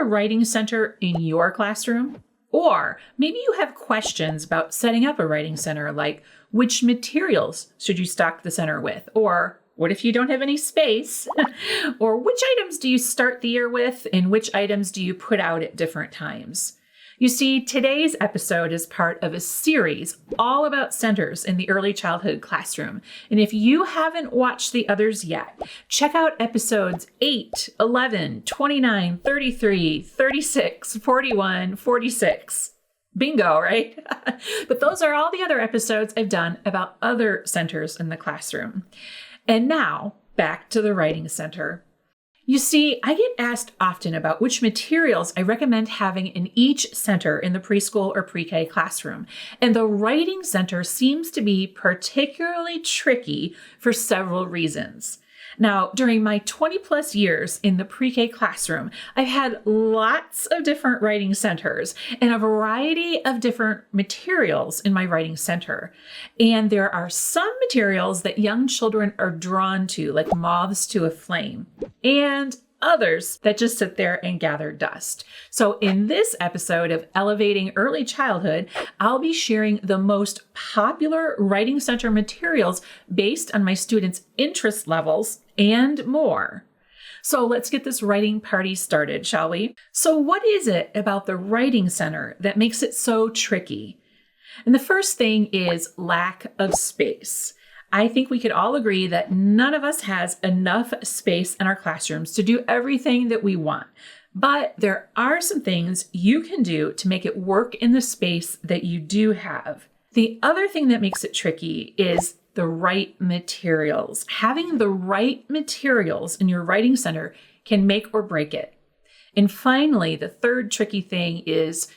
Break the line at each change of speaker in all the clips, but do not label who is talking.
writing center in your classroom? Or maybe you have questions about setting up a writing center, like which materials should you stock the center with? Or what if you don't have any space? Or which items do you start the year with and which items do you put out at different times? You see, today's episode is part of a series all about centers in the early childhood classroom. And if you haven't watched the others yet, check out episodes 8, 11, 29, 33, 36, 41, 46. Bingo, right? But those are all the other episodes I've done about other centers in the classroom. And now, back to the writing center. You see, I get asked often about which materials I recommend having in each center in the preschool or pre-K classroom. And the writing center seems to be particularly tricky for several reasons. Now, during my 20 plus years in the pre-K classroom, I've had lots of different writing centers and a variety of different materials in my writing center. And there are some materials that young children are drawn to, like moths to a flame, and others that just sit there and gather dust. So in this episode of Elevating Early Childhood, I'll be sharing the most popular writing center materials based on my students' interest levels and more. So let's get this writing party started, shall we? So what is it about the writing center that makes it so tricky? And the first thing is lack of space. I think we could all agree that none of us has enough space in our classrooms to do everything that we want. But there are some things you can do to make it work in the space that you do have. The other thing that makes it tricky is the right materials. Having the right materials in your writing center can make or break it. And finally, the third tricky thing is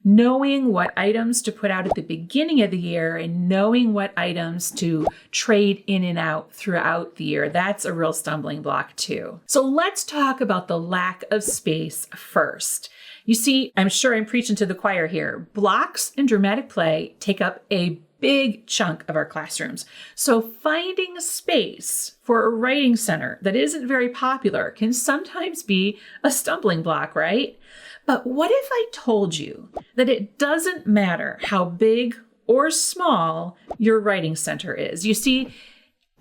knowing what items to put out at the beginning of the year and knowing what items to trade in and out throughout the year. That's a real stumbling block too. So let's talk about the lack of space first. You see, I'm sure I'm preaching to the choir here. Blocks and dramatic play take up a big chunk of our classrooms. So finding space for a writing center that isn't very popular can sometimes be a stumbling block, right? But what if I told you that it doesn't matter how big or small your writing center is? You see,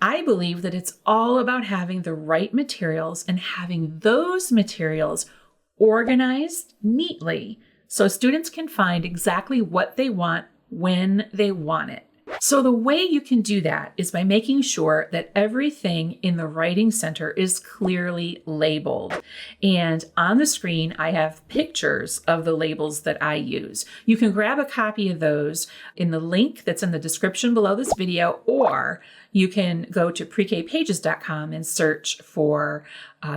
I believe that it's all about having the right materials and having those materials organized neatly so students can find exactly what they want when they want it. So the way you can do that is by making sure that everything in the writing center is clearly labeled. And on the screen, I have pictures of the labels that I use. You can grab a copy of those in the link that's in the description below this video, or you can go to prekpages.com and search for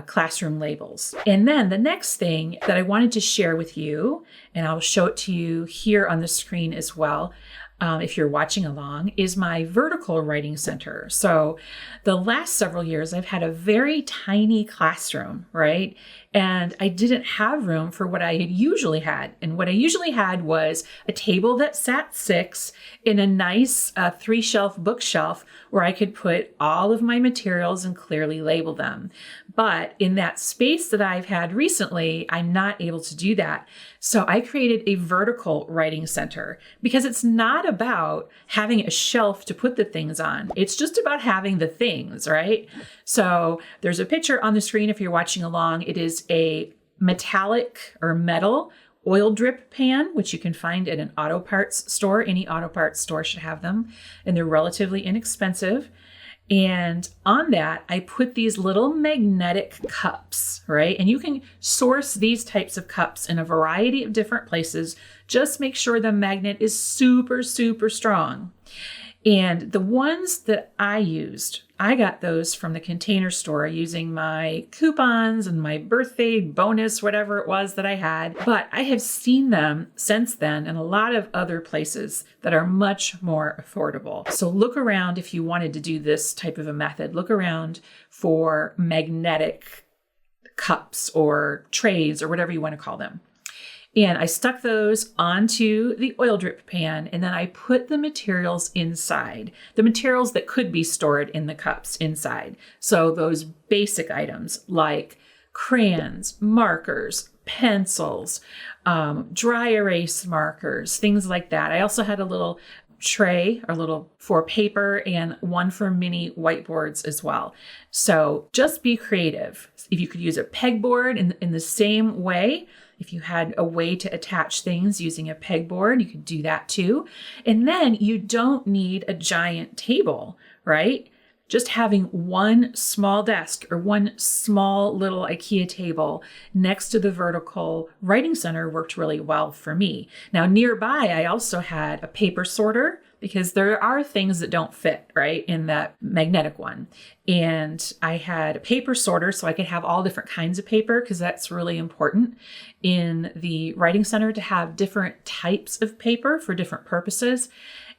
classroom labels. And then the next thing that I wanted to share with you, and I'll show it to you here on the screen as well, if you're watching along, is my vertical writing center. So the last several years, I've had a very tiny classroom, right? And I didn't have room for what I had usually had. And what I usually had was a table that sat 6 in a nice 3-shelf bookshelf where I could put all of my materials and clearly label them. But in that space that I've had recently, I'm not able to do that. So I created a vertical writing center because it's not about having a shelf to put the things on. It's just about having the things, right? So there's a picture on the screen if you're watching along. It is a metallic or metal oil drip pan, which you can find at an auto parts store. Any auto parts store should have them, and they're relatively inexpensive. And on that, I put these little magnetic cups, right? And you can source these types of cups in a variety of different places. Just make sure the magnet is super, super strong. And the ones that I used, I got those from the Container Store using my coupons and my birthday bonus, whatever it was that I had. But I have seen them since then in a lot of other places that are much more affordable. So look around if you wanted to do this type of a method. Look around for magnetic cups or trays or whatever you want to call them. And I stuck those onto the oil drip pan, and then I put the materials inside, the materials that could be stored in the cups inside. So those basic items like crayons, markers, pencils, dry erase markers, things like that. I also had a little tray, a little for paper, and one for mini whiteboards as well. So just be creative. If you could use a pegboard in the same way, if you had a way to attach things using a pegboard, you could do that too. And then you don't need a giant table, right? Just having one small desk or one small little IKEA table next to the vertical writing center worked really well for me. Now, nearby, I also had a paper sorter because there are things that don't fit, right, in that magnetic one. And I had a paper sorter so I could have all different kinds of paper because that's really important in the writing center to have different types of paper for different purposes.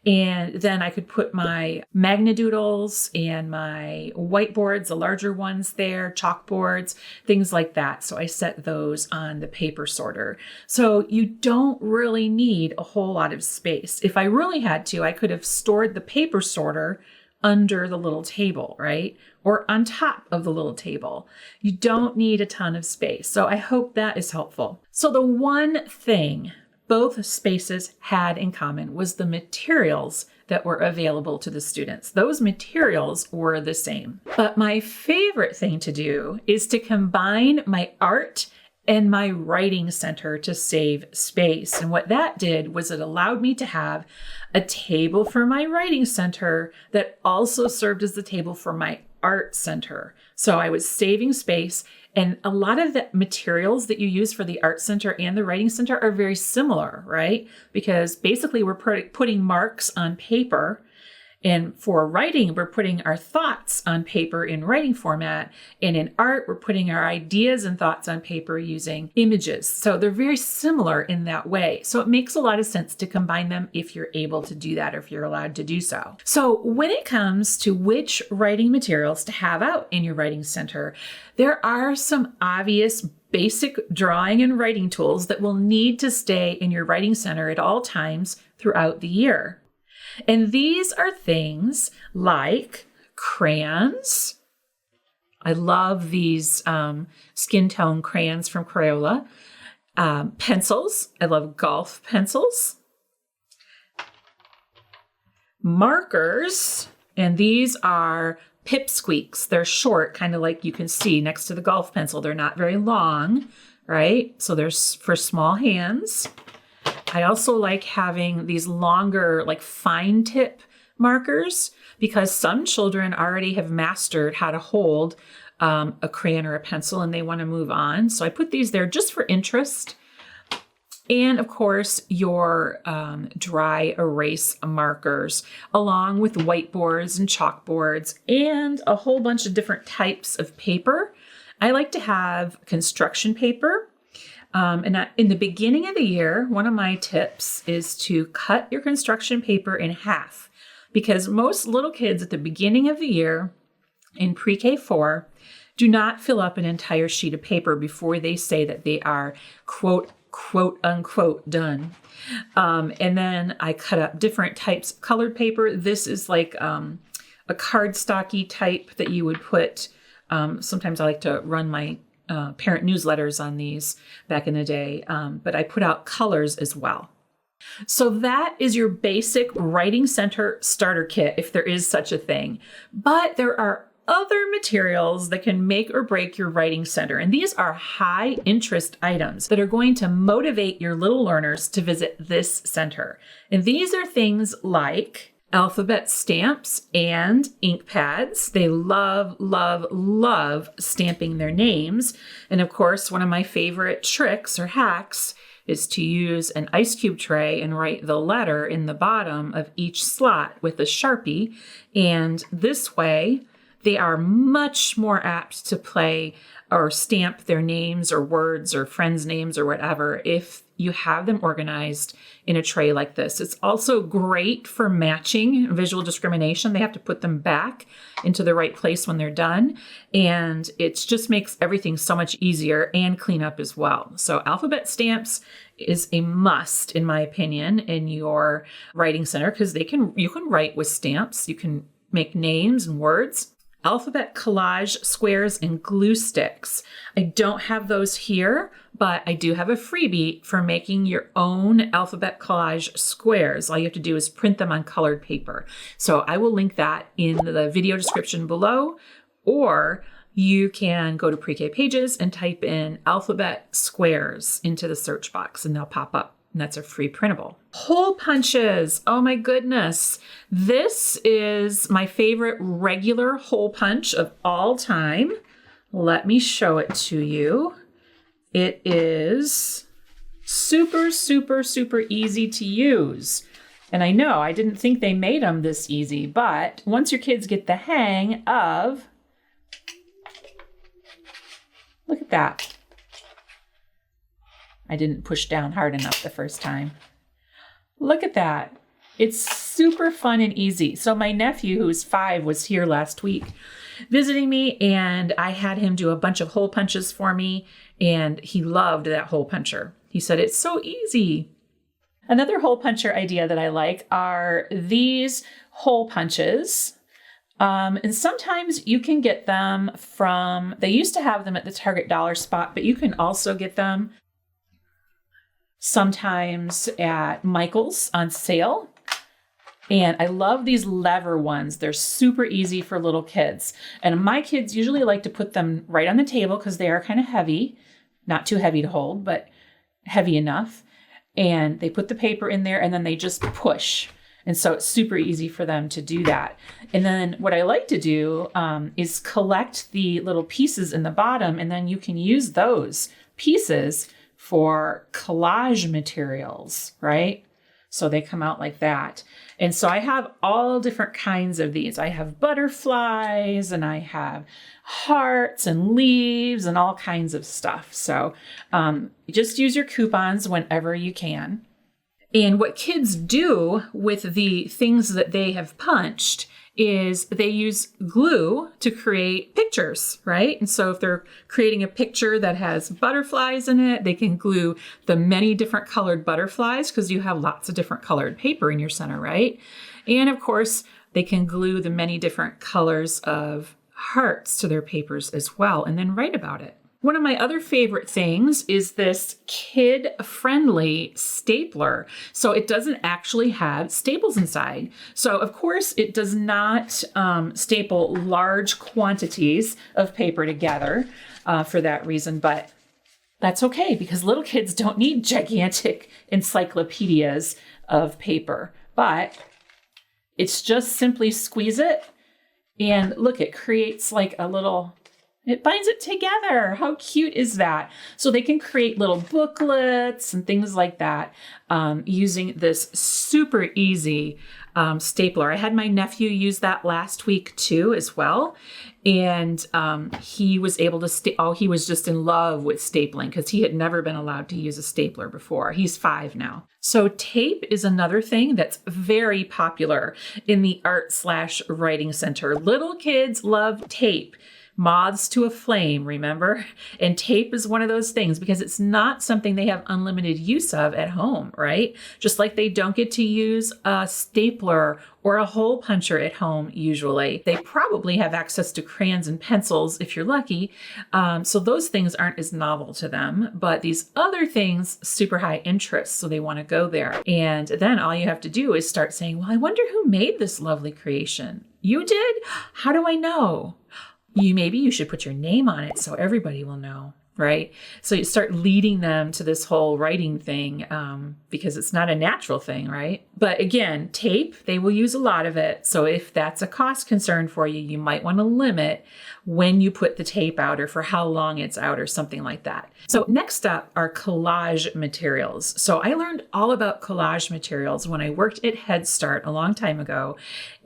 And then I could put my Magnadoodles and my whiteboards, the larger ones there, chalkboards, things like that. So I set those on the paper sorter. So you don't really need a whole lot of space. If I really had to, I could have stored the paper sorter under the little table, right? Or on top of the little table. You don't need a ton of space. So I hope that is helpful. So the one thing both spaces had in common was the materials that were available to the students. Those materials were the same. But my favorite thing to do is to combine my art and my writing center to save space. And what that did was it allowed me to have a table for my writing center that also served as the table for my art center. So I was saving space. And a lot of the materials that you use for the art center and the writing center are very similar, right? Because basically we're putting marks on paper. And for writing, we're putting our thoughts on paper in writing format. And in art, we're putting our ideas and thoughts on paper using images. So they're very similar in that way. So it makes a lot of sense to combine them if you're able to do that or if you're allowed to do so. So when it comes to which writing materials to have out in your writing center, there are some obvious basic drawing and writing tools that will need to stay in your writing center at all times throughout the year. And these are things like crayons. I love these skin tone crayons from Crayola. Pencils. I love golf pencils. Markers. And these are pipsqueaks. They're short, kind of like you can see next to the golf pencil. They're not very long, right? So they're for small hands. I also like having these longer, like fine tip markers because some children already have mastered how to hold a crayon or a pencil and they want to move on. So I put these there just for interest. And of course, your dry erase markers, along with whiteboards and chalkboards and a whole bunch of different types of paper. I like to have construction paper. In the beginning of the year, one of my tips is to cut your construction paper in half because most little kids at the beginning of the year in pre-K 4 do not fill up an entire sheet of paper before they say that they are quote unquote done. And then I cut up different types of colored paper. This is like a cardstocky type that you would put. Sometimes I like to run my parent newsletters on these back in the day, but I put out colors as well. So that is your basic writing center starter kit, if there is such a thing. But there are other materials that can make or break your writing center. And these are high interest items that are going to motivate your little learners to visit this center. And these are things like alphabet stamps and ink pads. They love, love, love stamping their names. And of course, one of my favorite tricks or hacks is to use an ice cube tray and write the letter in the bottom of each slot with a Sharpie. And this way, they are much more apt to play or stamp their names or words or friends' names or whatever if you have them organized in a tray like this. It's also great for matching visual discrimination. They have to put them back into the right place when they're done. And it just makes everything so much easier and clean up as well. So alphabet stamps is a must, in my opinion, in your writing center because you can write with stamps. You can make names and words. alphabet collage squares and glue sticks. I don't have those here, but I do have a freebie for making your own alphabet collage squares. All you have to do is print them on colored paper. So I will link that in the video description below, or you can go to Pre-K Pages and type in alphabet squares into the search box and they'll pop up. And that's a free printable. Hole punches. Oh my goodness. This is my favorite regular hole punch of all time. Let me show it to you. It is super, super, super easy to use. And I know I didn't think they made them this easy, but once your kids get the hang of, look at that. I didn't push down hard enough the first time. Look at that. It's super fun and easy. So my nephew, who's 5, was here last week visiting me, and I had him do a bunch of hole punches for me, and he loved that hole puncher. He said, it's so easy. Another hole puncher idea that I like are these hole punches. And sometimes you can get them from, they used to have them at the Target dollar spot, but you can also get them sometimes at Michael's on sale. And I love these lever ones. They're super easy for little kids. And my kids usually like to put them right on the table because they are kind of heavy, not too heavy to hold, but heavy enough. And they put the paper in there and then they just push. And so it's super easy for them to do that. And then what I like to do is collect the little pieces in the bottom, and then you can use those pieces for collage materials, right? So they come out like that. And so I have all different kinds of these. I have butterflies and I have hearts and leaves and all kinds of stuff. So just use your coupons whenever you can. And what kids do with the things that they have punched is they use glue to create pictures, right? And so if they're creating a picture that has butterflies in it, they can glue the many different colored butterflies because you have lots of different colored paper in your center, right? And of course, they can glue the many different colors of hearts to their papers as well, and then write about it. One of my other favorite things is this kid-friendly stapler. So it doesn't actually have staples inside. So of course it does not staple large quantities of paper together for that reason, but that's okay because little kids don't need gigantic encyclopedias of paper. But it's just simply squeeze it and look, it creates like a little, it binds it together. How cute is that? So they can create little booklets and things like that using this super easy stapler. I had my nephew use that last week too as well. And he was able to, he was just in love with stapling because he had never been allowed to use a stapler before. He's 5 now. So tape is another thing that's very popular in the art/writing center. Little kids love tape. Moths to a flame, remember? And tape is one of those things because it's not something they have unlimited use of at home, right? Just like they don't get to use a stapler or a hole puncher at home usually. They probably have access to crayons and pencils if you're lucky. So those things aren't as novel to them, but these other things, super high interest, so they want to go there. And then all you have to do is start saying, well, I wonder who made this lovely creation. You did? How do I know? Maybe you should put your name on it so everybody will know, right? So you start leading them to this whole writing thing because it's not a natural thing, right? But again, tape, they will use a lot of it. So if that's a cost concern for you, you might want to limit when you put the tape out or for how long it's out or something like that. So next up are collage materials. So I learned all about collage materials when I worked at Head Start a long time ago,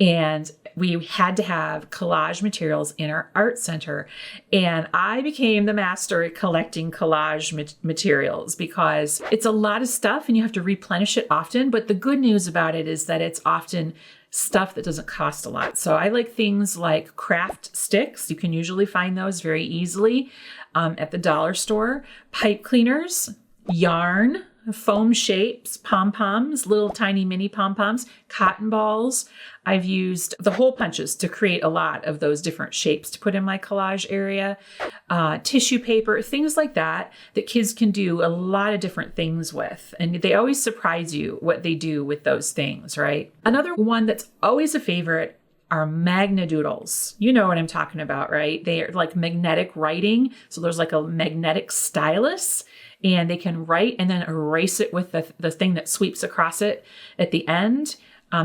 and we had to have collage materials in our art center. And I became the master at collecting collage materials because it's a lot of stuff and you have to replenish it often. But the good news about it is that it's often stuff that doesn't cost a lot. So I like things like craft sticks. You can usually find those very easily at the dollar store. Pipe cleaners. yarn, foam shapes, pom-poms, little tiny mini pom-poms, cotton balls. I've used the hole punches to create a lot of those different shapes to put in my collage area, tissue paper, things like that kids can do a lot of different things with. And they always surprise you what they do with those things, right? Another one that's always a favorite are magnadoodles. You know what I'm talking about, right? They are like magnetic writing. So there's like a magnetic stylus, and they can write and then erase it with the thing that sweeps across it at the end.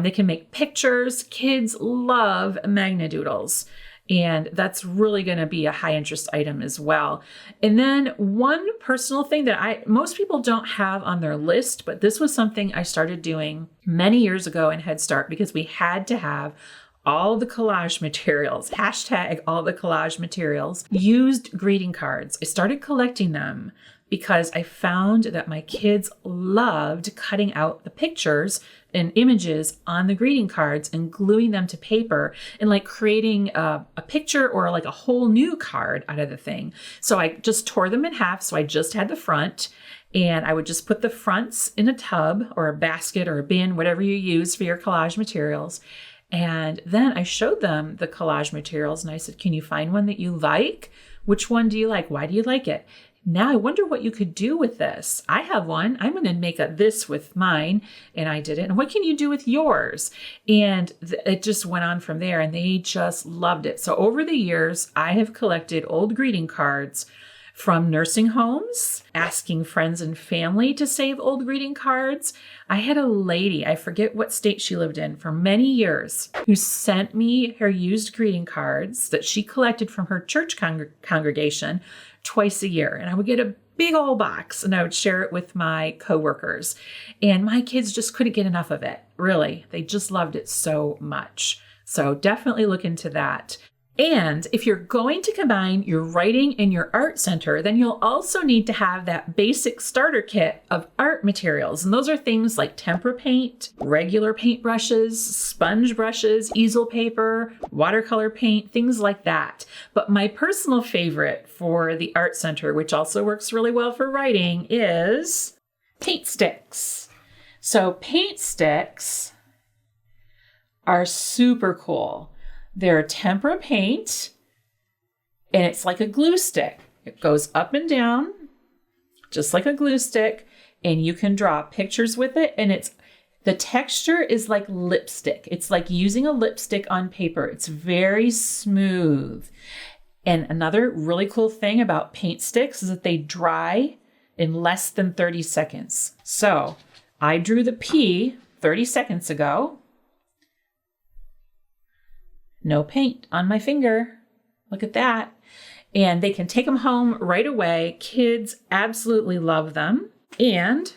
They can make pictures. Kids love magnadoodles. And that's really going to be a high interest item as well. And then one personal thing that most people don't have on their list, but this was something I started doing many years ago in Head Start because we had to have all the collage materials, hashtag all the collage materials, used greeting cards. I started collecting them because I found that my kids loved cutting out the pictures and images on the greeting cards and gluing them to paper and like creating a picture or like a whole new card out of the thing. So I just tore them in half. So I just had the front, and I would just put the fronts in a tub or a basket or a bin, whatever you use for your collage materials. And then I showed them the collage materials and I said, can you find one that you like? Which one do you like? Why do you like it? Now I wonder what you could do with this. I have one. I'm going to make this with mine, and I did it. And what can you do with yours? And it just went on from there, and they just loved it. So over the years, I have collected old greeting cards from nursing homes, asking friends and family to save old greeting cards. I had a lady, I forget what state she lived in, for many years, who sent me her used greeting cards that she collected from her church congregation twice a year. And I would get a big old box and I would share it with my coworkers. And my kids just couldn't get enough of it. Really, they just loved it so much. So definitely look into that. And if you're going to combine your writing and your art center, then you'll also need to have that basic starter kit of art materials. And those are things like tempera paint, regular paint brushes, sponge brushes, easel paper, watercolor paint, things like that. But my personal favorite for the art center, which also works really well for writing, is paint sticks. So paint sticks are super cool. They're tempera paint, and it's like a glue stick. It goes up and down, just like a glue stick, and you can draw pictures with it, and the texture is like lipstick. It's like using a lipstick on paper. It's very smooth. And another really cool thing about paint sticks is that they dry in less than 30 seconds. So I drew the P 30 seconds ago. No paint on my finger. Look at that. And they can take them home right away. Kids absolutely love them. And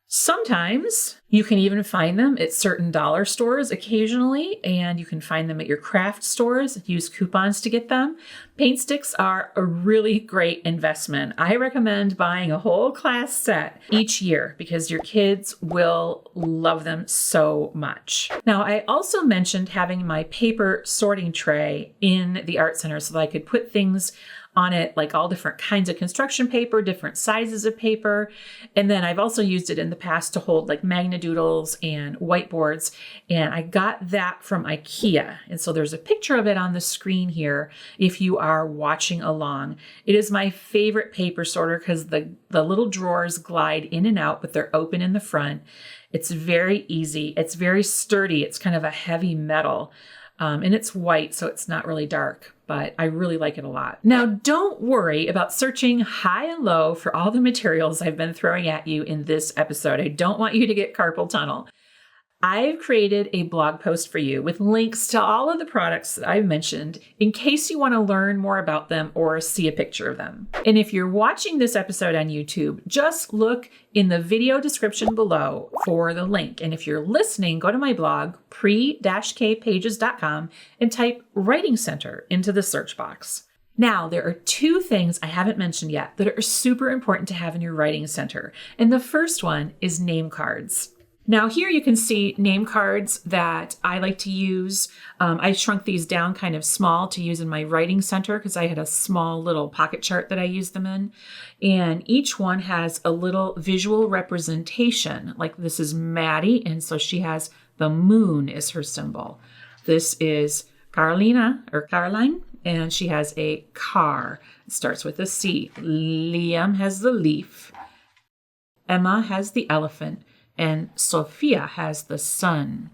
sometimes you can even find them at certain dollar stores occasionally, and you can find them at your craft stores. Use coupons to get them. Paint sticks are a really great investment. I recommend buying a whole class set each year because your kids will love them so much. Now, I also mentioned having my paper sorting tray in the art center so that I could put things on it, like all different kinds of construction paper, different sizes of paper. And then I've also used it in the past to hold like magnadoodles and whiteboards. And I got that from IKEA. And so there's a picture of it on the screen here if you are watching along. It is my favorite paper sorter because the little drawers glide in and out, but they're open in the front. It's very easy. It's very sturdy. It's kind of a heavy metal. And it's white, so it's not really dark, but I really like it a lot. Now, don't worry about searching high and low for all the materials I've been throwing at you in this episode. I don't want you to get carpal tunnel. I've created a blog post for you with links to all of the products that I've mentioned in case you want to learn more about them or see a picture of them. And if you're watching this episode on YouTube, just look in the video description below for the link. And if you're listening, go to my blog, pre-kpages.com, and type Writing Center into the search box. Now, there are two things I haven't mentioned yet that are super important to have in your writing center. And the first one is name cards. Now here you can see name cards that I like to use. I shrunk these down kind of small to use in my writing center because I had a small little pocket chart that I used them in. And each one has a little visual representation. Like this is Maddie, and so she has the moon as her symbol. This is Carolina or Caroline, and she has a car. It starts with a C. Liam has the leaf. Emma has the elephant. And Sophia has the sun.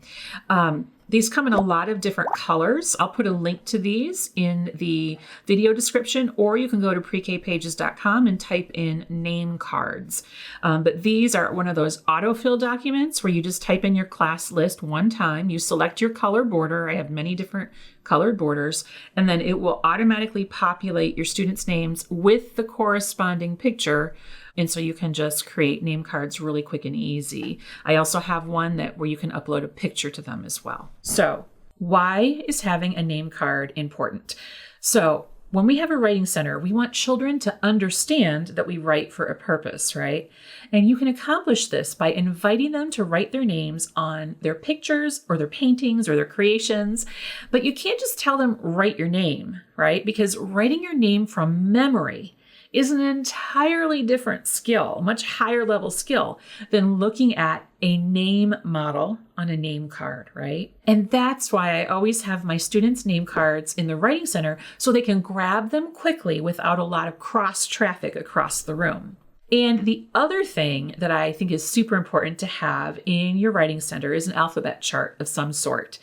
These come in a lot of different colors. I'll put a link to these in the video description, or you can go to prekpages.com and type in name cards. But these are one of those autofill documents where you just type in your class list one time. You select your color border. I have many different colored borders, and then it will automatically populate your students' names with the corresponding picture. And so you can just create name cards really quick and easy. I also have one where you can upload a picture to them as well. So why is having a name card important? So when we have a writing center, we want children to understand that we write for a purpose, right? And you can accomplish this by inviting them to write their names on their pictures or their paintings or their creations. But you can't just tell them, write your name, right? Because writing your name from memory is an entirely different skill, much higher level skill than looking at a name model on a name card, right? And that's why I always have my students' name cards in the writing center so they can grab them quickly without a lot of cross traffic across the room. And the other thing that I think is super important to have in your writing center is an alphabet chart of some sort.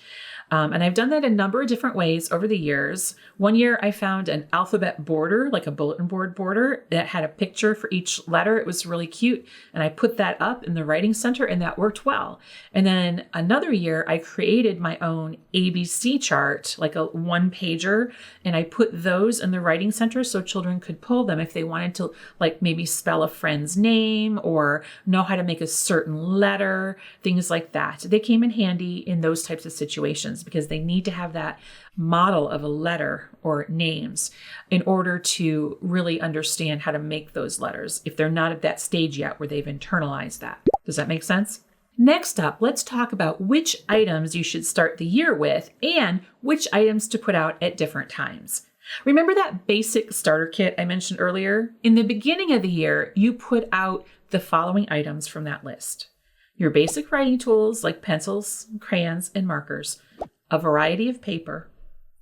And I've done that a number of different ways over the years. One year I found an alphabet border, like a bulletin board border that had a picture for each letter. It was really cute. And I put that up in the writing center and that worked well. And then another year I created my own ABC chart, like a one pager. And I put those in the writing center so children could pull them if they wanted to, like maybe spell a friend's name or know how to make a certain letter, things like that. They came in handy in those types of situations, because they need to have that model of a letter or names in order to really understand how to make those letters if they're not at that stage yet where they've internalized that. Does that make sense? Next up, let's talk about which items you should start the year with and which items to put out at different times. Remember that basic starter kit I mentioned earlier? In the beginning of the year, you put out the following items from that list: your basic writing tools like pencils, crayons, and markers, a variety of paper,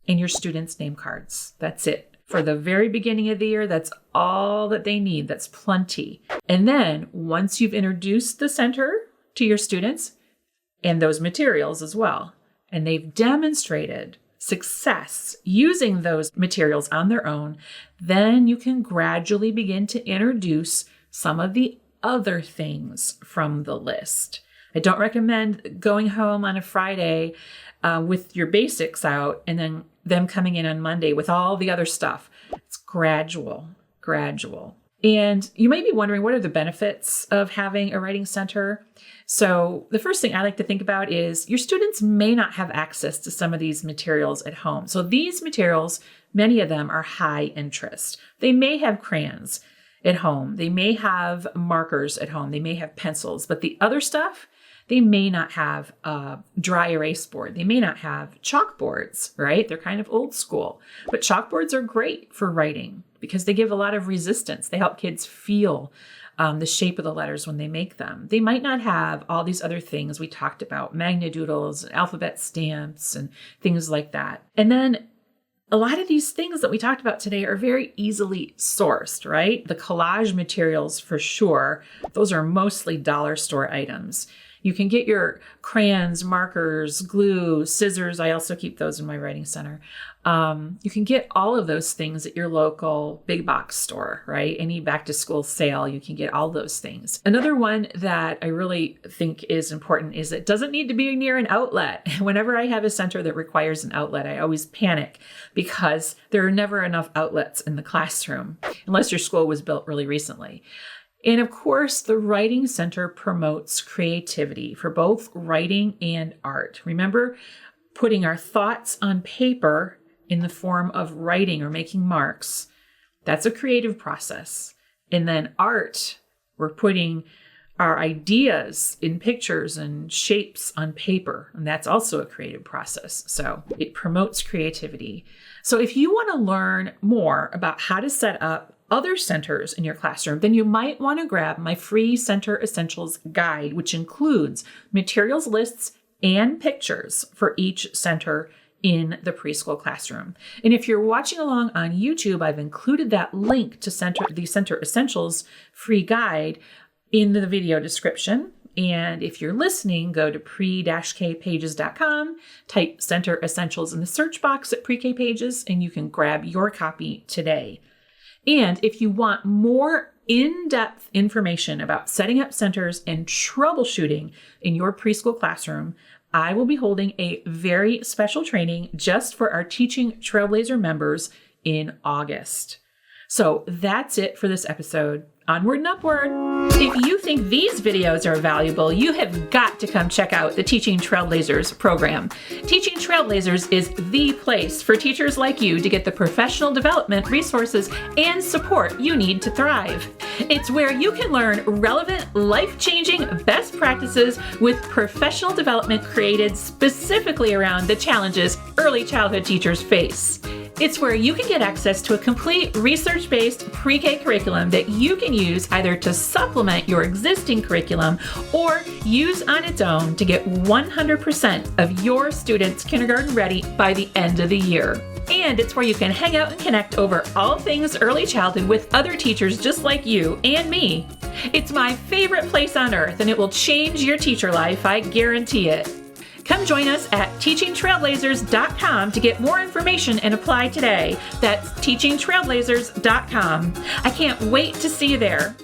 and your students' name cards. That's it. For the very beginning of the year, that's all that they need. That's plenty. And then once you've introduced the center to your students and those materials as well, and they've demonstrated success using those materials on their own, then you can gradually begin to introduce some of the other things from the list. I don't recommend going home on a Friday with your basics out and then them coming in on Monday with all the other stuff. It's gradual. And you may be wondering, what are the benefits of having a writing center? So the first thing I like to think about is your students may not have access to some of these materials at home. So these materials, many of them are high interest. They may have crayons at home. They may have markers at home. They may have pencils, but the other stuff, they may not have a dry erase board. They may not have chalkboards, right? They're kind of old school, but chalkboards are great for writing because they give a lot of resistance. They help kids feel the shape of the letters when they make them. They might not have all these other things we talked about, magnadoodles, alphabet stamps, and things like that. And then a lot of these things that we talked about today are very easily sourced, right? The collage materials, for sure, those are mostly dollar store items. You can get your crayons, markers, glue, scissors. I also keep those in my writing center. You can get all of those things at your local big box store, right? Any back to school sale, you can get all those things. Another one that I really think is important is it doesn't need to be near an outlet. Whenever I have a center that requires an outlet, I always panic because there are never enough outlets in the classroom, unless your school was built really recently. And of course, the Writing Center promotes creativity for both writing and art. Remember, putting our thoughts on paper in the form of writing or making marks, that's a creative process. And then art, we're putting our ideas in pictures and shapes on paper. And that's also a creative process. So it promotes creativity. So if you want to learn more about how to set up other centers in your classroom, then you might want to grab my free Center Essentials guide, which includes materials lists and pictures for each center in the preschool classroom. And if you're watching along on YouTube, I've included that link to the Center Essentials free guide in the video description. And if you're listening, go to pre-kpages.com, type Center Essentials in the search box at Pre-K Pages, and you can grab your copy today. And if you want more in-depth information about setting up centers and troubleshooting in your preschool classroom, I will be holding a very special training just for our Teaching Trailblazer members in August. So that's it for this episode. Onward and upward. If you think these videos are valuable, you have got to come check out the Teaching Trailblazers program. Teaching Trailblazers is the place for teachers like you to get the professional development resources and support you need to thrive. It's where you can learn relevant, life-changing best practices with professional development created specifically around the challenges early childhood teachers face. It's where you can get access to a complete research-based pre-K curriculum that you can use either to supplement your existing curriculum or use on its own to get 100% of your students kindergarten ready by the end of the year. And it's where you can hang out and connect over all things early childhood with other teachers just like you and me. It's my favorite place on earth, and it will change your teacher life, I guarantee it. Come join us at teachingtrailblazers.com to get more information and apply today. That's teachingtrailblazers.com. I can't wait to see you there.